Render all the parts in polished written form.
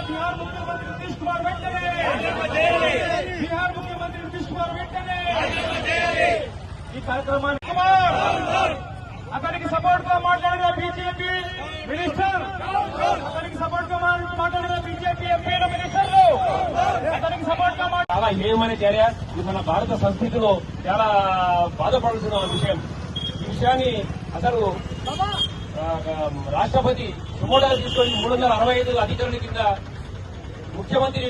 बिहार मुख्यमंत्री नीतीश कुमार వెంటనే बिहार मुख्यमंत्री नीतीश कुमार వెంటనే ఈ కార్యక్రమాన్ని అతనికి సపోర్ట్ గా మాట్లాడిన బీజేపీ మినిస్టర్, అతనికి సపోర్ట్ గా మాట్లాడిన బీజేపీ ఎంపీ మినిస్టర్లు అతనికి సపోర్ట్ గా చాలా ఏమనే చర్య. ఇది మన భారత సంస్కృతిలో చాలా బాధపడాల్సిన విషయం. ఈ విషయాన్ని అసలు రాష్ట్రపతి సుమోటాలు తీసుకొని 365 అధికారుల కింద ముఖ్యమంత్రి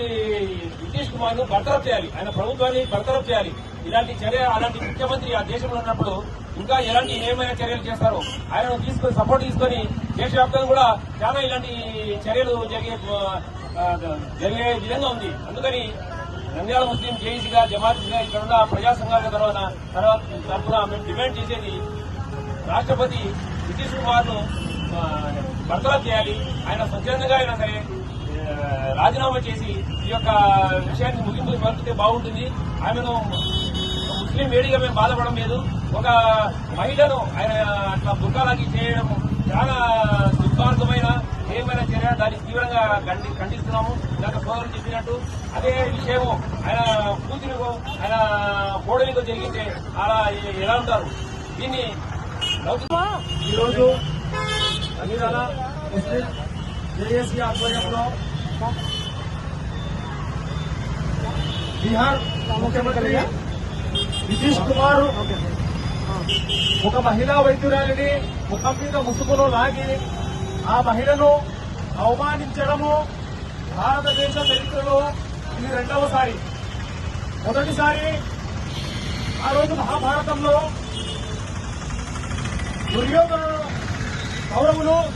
నితీష్ కుమార్ ను బర్తరఫ్ చేయాలి, ఆయన ప్రభుత్వాన్ని బర్తరఫ్ చేయాలి. ఇలాంటి చర్య అలాంటి ముఖ్యమంత్రి ఆ దేశంలో ఉన్నప్పుడు ఇంకా ఎలాంటి ఏమైనా చర్యలు చేస్తారో ఆయనను తీసుకొని సపోర్ట్ తీసుకొని దేశవ్యాప్తంగా కూడా చాలా ఇలాంటి చర్యలు జరిగే విధంగా ఉంది. అందుకని నంద్యాల ముస్లిం జేఏసీగా జమాత్గా ఇక్కడ ఉన్న ప్రజా సంఘాల తరఫున మేము డిమాండ్ చేసేది రాష్ట్రపతి నితీష్ కుమార్ ను బర్తరఫ్ చేయాలి. ఆయన స్వచ్ఛందంగా అయినా సరే రాజీనామా చేసి ఈ యొక్క విషయాన్ని ముగింపు పలికితే బాగుంటుంది. ఆమెను ముస్లిం వేడిగా మేము బాధపడడం లేదు. ఒక మహిళను ఆయన అట్లా బుర్కాలాగి చేయడం చాలా దుర్మార్గమైన ఏమైనా చర్య, దాన్ని తీవ్రంగా ఖండిస్తున్నాము. ఇందాక సోదరులు చెప్పినట్టు అదే విషయము ఆయన కూతురికో ఆయన కోడలికో జరిగితే అలా ఎలా ఉంటారు? దీన్ని ఈరోజు నంద్యాల ముస్లిం జేఏసీ ఆధ్వర్యంలో బీహార్ ముఖ్యమంత్రి నితీష్ కుమార్ ఒక మహిళా వైద్యురాలిని ముఖం మీద ముసుగులో లాగి ఆ మహిళను అవమానించడము భారతదేశ చరిత్రలో ఇది రెండవసారి. మొదటిసారి ఆ రోజు మహాభారతంలో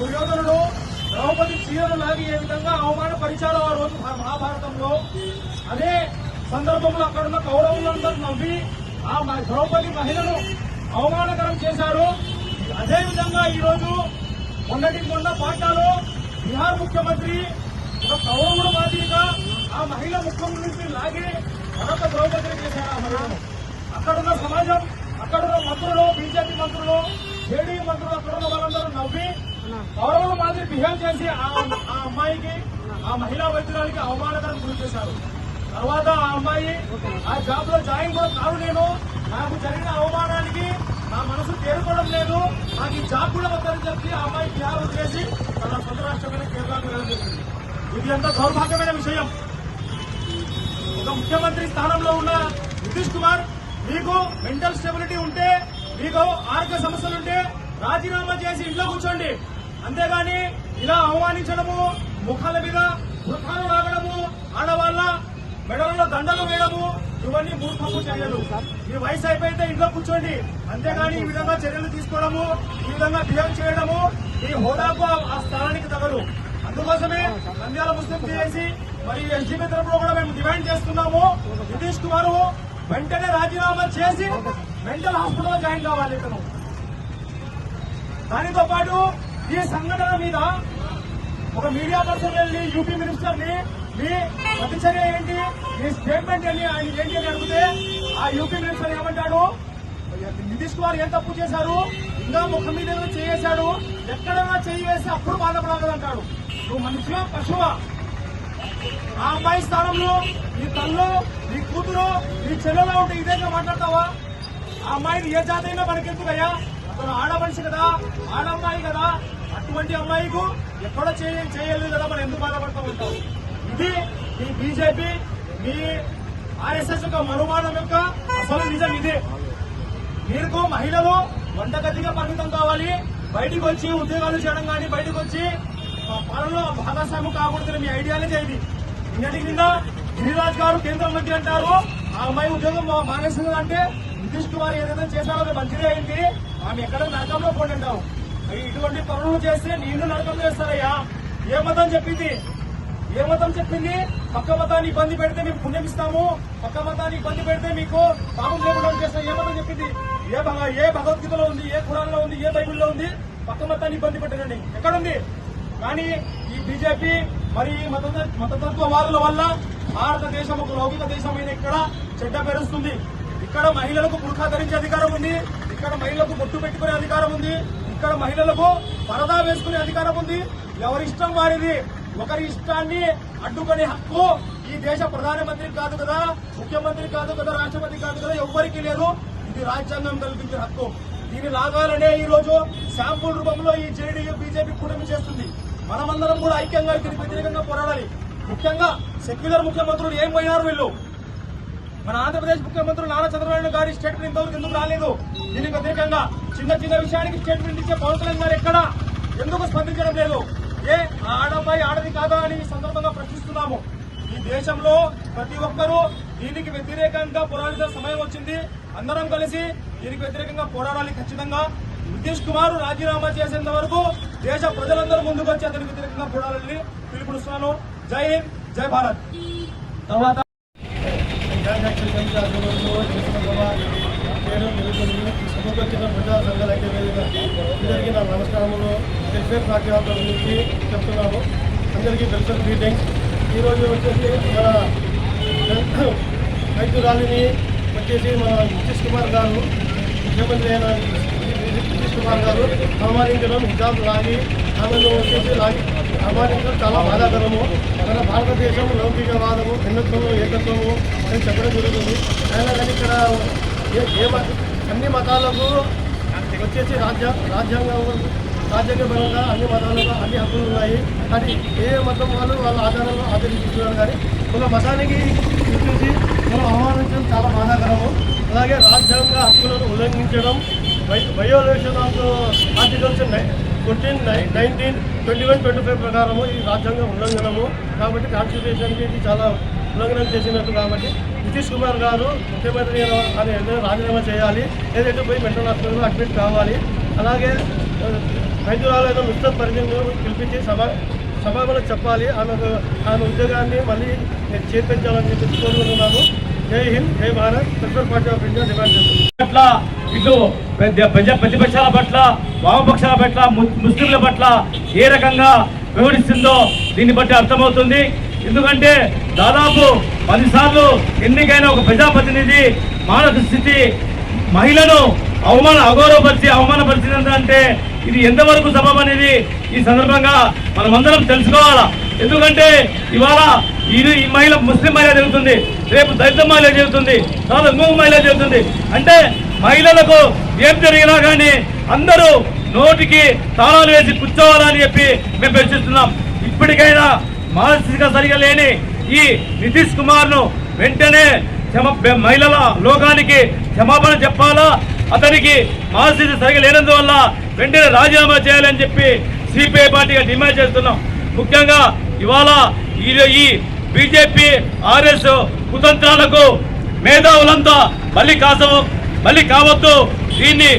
దుర్యోధనుడు ద్రౌపది చీరలు లాగి ఏ విధంగా అవమానపరిచారో ఆ రోజు మహాభారతంలో, అదే సందర్భంలో అక్కడున్న కౌరవులందరూ నవ్వి ఆ ద్రౌపది మహిళను అవమానకరం చేశారు. అదేవిధంగా ఈ రోజు మొన్నటి పాట్నాలో బీహార్ ముఖ్యమంత్రి ఒక కౌరవుడు మాదిరిగా ఆ మహిళ ముఖం నుంచి లాగి మరొక ద్రౌపదిని చేశారు. ఆ మహిళను అక్కడున్న సమాజం, అక్కడున్న మంత్రులు, బీజేపీ మంత్రులు, జేడీ మంత్రులు, అక్కడున్న వాళ్ళందరూ నవ్వి కౌరవుల మాదిరి బిహేవ్ చేసి ఆ అమ్మాయికి, ఆ మహిళా వైద్యురాలికి అవమానకరం గురి చేశారు. తర్వాత ఆ అమ్మాయి ఆ జాబ్ లో జాయిన్ కూడా కాదు, నాకు జరిగిన అవమానానికి నా మనసు తేరుకోవడం లేదు, నాకు ఈ జాబ్ కూడా వద్దని చెప్పి ఆ అమ్మాయి బిహార్ చేసి తన సొంత రాష్ట్రమైన కేరళకు వెళ్ళడం. ఇది ఎంత దౌర్భాగ్యమైన విషయం. ఒక ముఖ్యమంత్రి స్థానంలో ఉన్న నితీష్ కుమార్, మీకు మెంటల్ స్టెబిలిటీ ఉంటే, మీకు ఆరోగ్య సమస్యలుంటే రాజీనామా చేసి ఇంట్లో కూర్చోండి. అంతేగాని ఇలా అవమానించడము, ముఖాల మీద వృద్ధాలు లాగడము, ఆడవాళ్ల మెడలలో దండలు వేయడము, ఇవన్నీ మూర్ఖపు చర్యలు. మీ వయసు అయిపోయితే ఇంట్లో కూర్చోండి. అంతేగాని ఈ విధంగా చర్యలు తీసుకోవడము, ఈ విధంగా బిహేవ్ చేయడము ఈ హోదాకు ఆ స్థానానికి తగదు. అందుకోసమే నంద్యాల ముస్లిం చేసి మరి ఎస్డీపీ తరఫున కూడా మేము డిమాండ్ చేస్తున్నాము, నితీష్ కుమార్ వెంటనే రాజీనామా చేసి మెంటల్ హాస్పిటల్లో జాయిన్ కావాలి. ఇతను దానితో పాటు ఈ సంఘటన మీద ఒక మీడియా పర్సన్ వెళ్ళి యూపీ మినిస్టర్ ని మీ ప్రతిచర్య ఏంటి, మీ స్టేట్మెంట్ ఏంటి, ఆయన ఏంటి అని అడిగితే ఆ యూపీ మినిస్టర్ ఏమంటాడు, నితీష్ కుమార్ ఏం తప్పు చేశారు, ఇంకా ముఖం మీద చేశాడు, ఎక్కడైనా చేయి వేసి అప్పుడు బాధపడాలంటాడు. నువ్వు మనిషివా పశువా? ఆ అమ్మాయి స్థానంలో నీ తల్లు, నీ కూతురు, నీ చెల్లెలా ఉంటే ఇదేగా మాట్లాడతావా? ఆ అమ్మాయిని ఏ జాతి అయినా మనకెందుకయ్యా? అతను ఆడ మనిషి కదా, ఆడమ్మాయి కదా, అటువంటి అమ్మాయికు ఎక్కడో చేయలేదు కదా, మనం ఎందుకు బాధపడతా ఉంటాం? ఇది మీ బీజేపీ, మీ ఆర్ఎస్ఎస్ యొక్క మనుమానం యొక్క అసలు నిజం ఇదే. మీకు మహిళలు వంటగదిగా పరిమితం కావాలి, బయటకు వచ్చి ఉద్యోగాలు చేయడం కానీ, బయటకు వచ్చి పాలనలో భాగస్వామ్యం కాకూడదు. మీ ఐడియాలజీ ఇది. నిన్నటికి నిన్న గిరిరాజ్ గారు కేంద్ర మంత్రి అంటారు, ఆ అమ్మాయి ఉద్యోగం మానేసింది అంటే నితీష్ కుమార్ ఏదైతే చేశారో అది మంచిదే అయింది, ఆమె ఎక్కడ నరకంలో పోటీ అంటారు. ఇటువంటి పనులు చేస్తే నేను నరకంలో వేస్తారయ్యా. ఏ మతం చెప్పింది? ఏ మతం చెప్పింది? పక్క మతాన్ని ఇబ్బంది పెడితే మేము పుణ్యం ఇస్తాము, పక్క మతాన్ని ఇబ్బంది పెడితే మీకు పాపం లేకుండా చేస్తాం. ఏ మతం చెప్పింది? ఏ భగవద్గీతలో ఉంది, ఏ ఖురాన్లో ఉంది, ఏ బైబిల్లో ఉంది పక్క మతాన్ని ఇబ్బంది పెట్టండి? ఎక్కడుంది? కానీ ఈ బీజేపీ మరి మతతత్వవాదుల వల్ల భారతదేశం ఒక లౌకిక దేశమైన ఇక్కడ చెడ్డ పెరుస్తుంది. ఇక్కడ మహిళలకు బుర్ఖా ధరించే అధికారం ఉంది, ఇక్కడ మహిళలకు బొట్టు పెట్టుకునే అధికారం ఉంది, ఇక్కడ మహిళలకు పరదా వేసుకునే అధికారం ఉంది. ఎవరిష్టం వారిది. ఒకరి ఇష్టాన్ని అడ్డుకునే హక్కు ఈ దేశ ప్రధానమంత్రికి కాదు కదా, ముఖ్యమంత్రి కాదు కదా, రాష్ట్రపతి కాదు కదా, ఎవ్వరికీ లేదు. ఇది రాజ్యాంగం కల్పించే హక్కు. దీన్ని లాగాలనే ఈ రోజు శాంపుల్ రూపంలో ఈ జేడీయూ బీజేపీ కూటమి చేస్తుంది. మనమందరం కూడా ఐక్యంగా దీనికి వ్యతిరేకంగా పోరాడాలి. ముఖ్యంగా సెక్యులర్ ముఖ్యమంత్రులు ఏం పోయినారు వీళ్ళు. మన ఆంధ్రప్రదేశ్ ముఖ్యమంత్రి నారా చంద్రబాబు గారి స్టేట్మెంట్ ఇంతవరకు ఎందుకు రాలేదు? దీనికి వ్యతిరేకంగా చిన్న చిన్న విషయానికి స్టేట్మెంట్ ఇచ్చే పవన్ కళ్యాణ్ గారు ఎక్కడ ఎందుకు స్పందించడం లేదు? ఆడపై ఆడది కాదా అని ఈ సందర్భంగా ప్రశ్నిస్తున్నాము. ఈ దేశంలో ప్రతి ఒక్కరూ దీనికి వ్యతిరేకంగా పోరాడాల్సిన సమయం వచ్చింది. అందరం కలిసి దీనికి వ్యతిరేకంగా పోరాడాలి. ఖచ్చితంగా నితీష్ కుమార్ రాజీనామా చేసేంత వరకు దేశ ప్రజలందరూ ముందుకు వచ్చి అతనికి వ్యతిరేకంగా పోరాడాలని పిలుపునిస్తున్నాను. జై హింద్, జై భారత్. తర్వాత సభకొచ్చిన ప్రజా సంఘాల అందరికీ నా నమస్కారములు. వెల్ఫేర్ పార్టీ ఆఫీస్ నుంచి చెప్తున్నాము. అందరికీ వెల్ఫేర్ గ్రీటింగ్స్. ఈరోజు వచ్చేసి మన రైతురాలిని వచ్చేసి మన నితీష్ కుమార్ గారు, ముఖ్యమంత్రి అయిన నితీష్ కుమార్ గారు అవమానించడం, హిజాబ్ లాగి ఆమెను వచ్చేసి అవమానించడం చాలా బాధాకరము. మన భారతదేశం లౌకికవాదము, భిన్నత్వము, ఏకత్వము అని చెప్పడం జరుగుతుంది. అయినా కానీ ఇక్కడ అన్ని మతాలకు వచ్చేసి రాజ్యాంగపరంగా అన్ని మతాలకు అన్ని హక్కులు ఉన్నాయి. అది ఏ మతం వాళ్ళు వాళ్ళ ఆధారంలో ఆచరించుతున్నారు. కానీ మన మతానికి వచ్చేసి మనం అవమానించడం చాలా బాధాకరము. అలాగే రాజ్యాంగ హక్కులను ఉల్లంఘించడం, వయోలేషన్ ఆఫ్ ఆర్టికల్స్ 14, 19, 21, 25 ప్రకారము ఈ రాజ్యాంగ ఉల్లంఘనము. కాబట్టి కాన్స్టిట్యూషన్కి ఇది చాలా ఉల్లంఘనం చేసినట్టు. కాబట్టి నితీష్ కుమార్ గారు ముఖ్యమంత్రి అని రాజీనామా చేయాలి. ఏదైతే పోయి మెంటల్ హాస్పిటల్లో అడ్మిట్ కావాలి. అలాగే రైతురాలైన మిస్టర్ పరిధిని పిలిపించి సభలో చెప్పాలి. ఆమె ఉద్యోగాన్ని మళ్ళీ చేర్పించాలని చెప్పి కోరుకుంటున్నాను. జై హింద్, జై Bharat. Central party of India demand చేస్తుంది. ఇటు ప్రతిపక్షాల పట్ల, వామపక్షాల పట్ల, ముస్లింల పట్ల ఏ రకంగా వివరిస్తుందో దీన్ని బట్టి అర్థమవుతుంది. ఎందుకంటే దాదాపు 10 సార్లు ఎన్నికైన ఒక ప్రజాప్రతినిధి మానవ స్థితి మహిళను అవమానపరిచిందంటే ఇది ఎంతవరకు సబబు అనేది ఈ సందర్భంగా మనమందరం తెలుసుకోవాలా. ఎందుకంటే ఇవాళ ఈ మహిళ ముస్లిం మహిళ జరుగుతుంది, రేపు దళిత మహిళ జరుగుతుంది, తర్వాత ఇంకొక మహిళ జరుగుతుంది. అంటే మహిళలకు ఏం జరిగినా కానీ అందరూ నోటికి తాళాలు వేసి కూర్చోవాలని చెప్పి మేము ప్రశ్నిస్తున్నాం. ఇప్పటికైనా మానసిక సరిగా లేని ఈ నితీష్ కుమార్ ను వెంటనే మహిళల లోకానికి క్షమాపణ చెప్పాలా, అతనికి మానసిక సరిగా లేనందువల్ల వెంటనే రాజీనామా చేయాలని చెప్పి సిపిఐ పార్టీగా డిమాండ్ చేస్తున్నాం. ముఖ్యంగా ఇవాళ ఈ బీజేపీ ఆర్ఎస్ కుతంత్రాలకు మేధావులంతా బలి కావద్దు. దీన్ని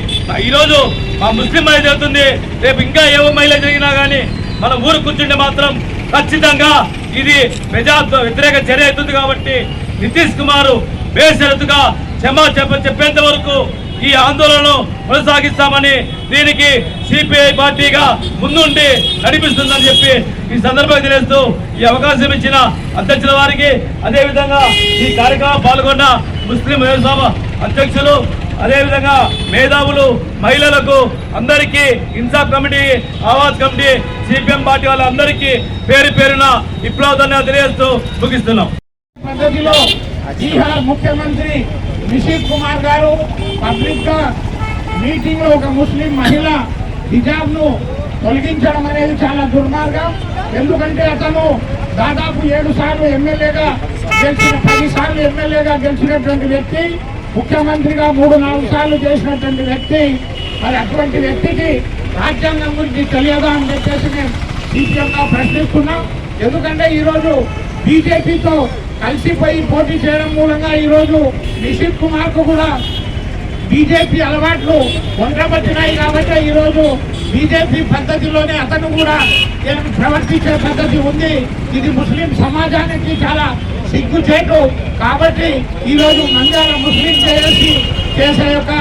ఈరోజు మా ముస్లిం మహిళ జరుగుతుంది, రేపు ఇంకా ఏవో మహిళ జరిగినా కానీ మన ఊరు కూర్చుంటే మాత్రం ఖచ్చితంగా ఇది ప్రజా వ్యతిరేక చర్య అవుతుంది. కాబట్టి నితీష్ కుమార్ బేషరతుగా చెప్పేంత వరకు ఈ ఆందోళనను కొనసాగిస్తామని, దీనికి సిపిఐ పార్టీగా ముందుండి నడిపిస్తుందని చెప్పి ఈ సందర్భంగా తెలియజేస్తూ ఈ అవకాశం ఇచ్చిన అధ్యక్షుల వారికి, అదేవిధంగా ఈ కార్యక్రమం పాల్గొన్న ముస్లిం సభ అధ్యక్షులు, అదేవిధంగా మేధావులు, మహిళలకు అందరికీ, ఇన్సాఫ్ committee, Awaaz committee, CPM party వాళ్ళందరికీ పేరు పేరున విప్లవ ధన్యవాదాలు తెలియజేస్తూ ముగిస్తున్నాం. పద్ధతిలో బీహార్ ముఖ్యమంత్రి నితీష్ కుమార్ గారు పబ్లిక్ గా మీటింగ్ లో ఒక ముస్లిం మహిళ హిజాబ్ ను తొలగించడం అనేది చాలా దుర్మార్గం. ఎందుకంటే అతను దాదాపు 7 సార్లు ఎమ్మెల్యేగా గెలిచిన, 10 సార్లు ఎమ్మెల్యేగా గెలిచినటువంటి వ్యక్తి, ముఖ్యమంత్రిగా 3-4 సార్లు చేసినటువంటి వ్యక్తి. మరి అటువంటి వ్యక్తికి రాజ్యాంగం గురించి తెలియదా అని చెప్పేసి మేము సీపీఎంగా ప్రశ్నిస్తున్నాం. ఎందుకంటే ఈరోజు బీజేపీతో కలిసిపోయి పోటీ చేయడం మూలంగా ఈరోజు నితీష్ కుమార్ కు కూడా బీజేపీ అలవాట్లు ఒంటబట్టినాయి. కాబట్టి ఈరోజు బీజేపీ పద్ధతిలోనే అతను కూడా ప్రవర్తించే పద్ధతి ఉంది. ఇది ముస్లిం సమాజానికి చాలా సిగ్గుచేటు. కాబట్టి ఈరోజు నంద్యాల ముస్లిం చేసే యొక్క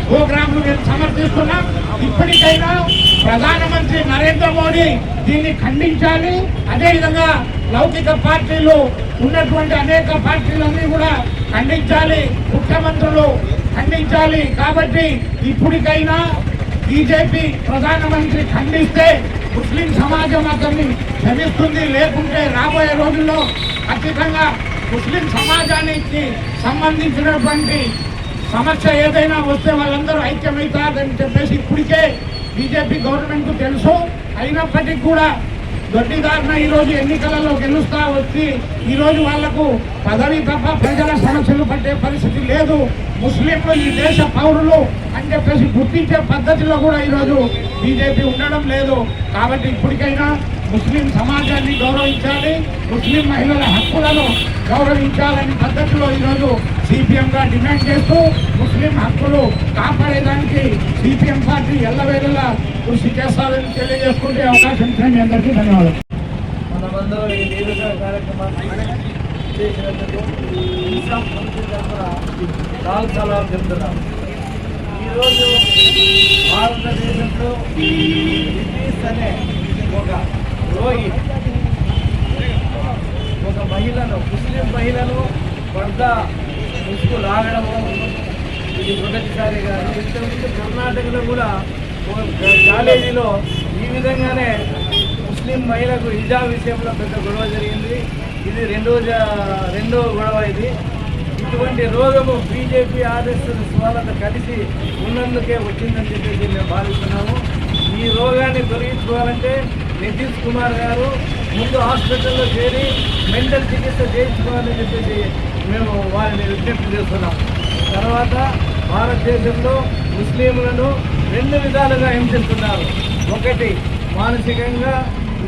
ప్రోగ్రాంను మేము సమర్థిస్తున్నాం. ఇప్పటికైనా ప్రధానమంత్రి నరేంద్ర మోడీ దీన్ని ఖండించాలి. అదేవిధంగా లౌకిక పార్టీలు ఉన్నటువంటి అనేక పార్టీలన్నీ కూడా ఖండించాలి, ముఖ్యమంత్రులు ఖండించాలి. కాబట్టి ఇప్పటికైనా బీజేపీ ప్రధానమంత్రి ఖండిస్తే ముస్లిం సమాజం అతన్ని క్షమిస్తుంది. లేకుంటే రాబోయే రోజుల్లో ఖచ్చితంగా ముస్లిం సమాజానికి సంబంధించినటువంటి సమస్య ఏదైనా వస్తే వాళ్ళందరూ ఐక్యమవుతారని చెప్పేసి ఇప్పటికే బీజేపీ గవర్నమెంట్కు తెలుసు. అయినప్పటికీ కూడా దొడ్డిదారిన ఈరోజు ఎన్నికలలో గెలుస్తా వచ్చి ఈరోజు వాళ్లకు పదవి తప్ప ప్రజల సమస్యలు పట్టే పరిస్థితి లేదు. ముస్లింలు ఈ దేశ పౌరులు అని చెప్పేసి గుర్తించే పద్ధతిలో కూడా ఈరోజు బీజేపీ ఉండడం లేదు. కాబట్టి ఇప్పటికైనా ముస్లిం సమాజాన్ని గౌరవించాలి, ముస్లిం మహిళల హక్కులను గౌరవించాలని పద్ధతిలో ఈరోజు సిపిఎంగా డిమాండ్ చేస్తూ ముస్లిం హక్కులు కాపాడేదానికి సిపిఎం పార్టీ ఎల్లవేళలా కృషి చేస్తారని తెలియజేసుకుంటే అవకాశం ఇచ్చిన మీ అందరికీ ధన్యవాదాలు. మనమందరం ఈ నిరసన కార్యక్రమాన్ని చేసినందుకు ఇన్సాఫ్ కమిటీ తరఫున లాల్ సలాం చెప్తున్నాం. ఈరోజు భారతదేశంలో బ్రిటిష్ అనే ఒక రోగి ఒక మహిళను, ముస్లిం మహిళను పర్దా ముసుగు లాగడము ఇది మొదటిసారి కాదు. ఇంతకుముందు కర్ణాటకలో కూడా ఒక కాలేజీలో ఈ విధంగానే ముస్లిం మహిళకు హిజాబ్ విషయంలో పెద్ద గొడవ జరిగింది. ఇది రెండో గొడవ ఇది. ఇటువంటి రోగము బీజేపీ ఆర్ఎస్ఎస్ వాళ్ళతో కలిసి ఉన్నందుకే వచ్చిందని చెప్పేసి మేము భావిస్తున్నాము. ఈ రోగాన్ని తొలగించుకోవాలంటే నితీష్ కుమార్ గారు ముందు హాస్పిటల్లో చేరి మెంటల్ చికిత్స చేయించుకోవాలని చెప్పేసి మేము వారిని విజ్ఞప్తి చేస్తున్నాం. తర్వాత భారతదేశంలో ముస్లింలను 2 విధాలుగా హింసిస్తున్నారు. ఒకటి, మానసికంగా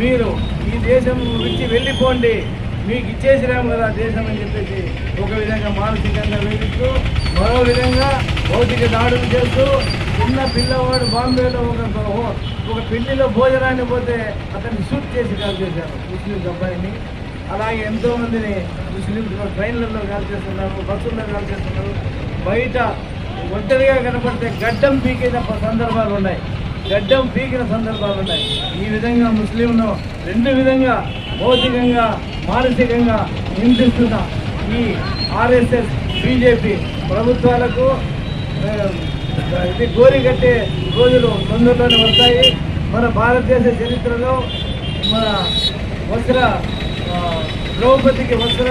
మీరు ఈ దేశం విడిచి వెళ్ళిపోండి, మీకు ఇచ్చేసిరాము కదా దేశం అని చెప్పేసి ఒక విధంగా మానసికంగా వేధిస్తూ, మరో విధంగా భౌతిక దాడులు చేస్తూ, చిన్న పిల్లవాడు బాంబేలో ఒక పెళ్లిలో భోజనాన్ని పోతే అతన్ని షూట్ చేసి కాల్ చేశారు ముస్లిం అబ్బాయిని. అలాగే ఎంతోమందిని ముస్లిం ట్రైన్లలో కాల్ చేస్తున్నారు, బస్సుల్లో కాల్ చేస్తున్నారు. బయట ఒంటరిగా కనపడితే గడ్డం పీకిన సందర్భాలు ఉన్నాయి. ఈ విధంగా ముస్లింను 2 విధంగా భౌతికంగా మానసికంగా హింసిస్తున్న ఈ ఆర్ఎస్ఎస్ బీజేపీ ప్రభుత్వాలకు ఇది గోరి కట్టే రోజులు తొందరలోనే వస్తాయి. మన భారతదేశ చరిత్రలో మన ద్రౌపదికి వస్త్ర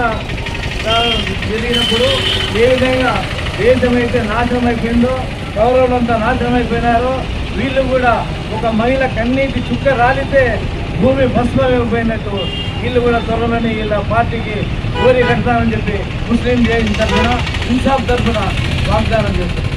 జరిగినప్పుడు ఏ విధంగా దేశమైతే నాశనం అయిపోయిందో, కౌరవులంతా నాశనం అయిపోయినారో, వీళ్ళు కూడా ఒక మహిళ కన్నీటి చుక్క రాలితే భూమి భస్మైపోయినట్టు వీళ్ళు కూడా త్వరలోనే వీళ్ళ పార్టీకి గోరి కడతామని చెప్పి ముస్లిం జేఏసీ తరఫున, ఇన్సాఫ్ తరఫున వాగ్దానం చేస్తారు.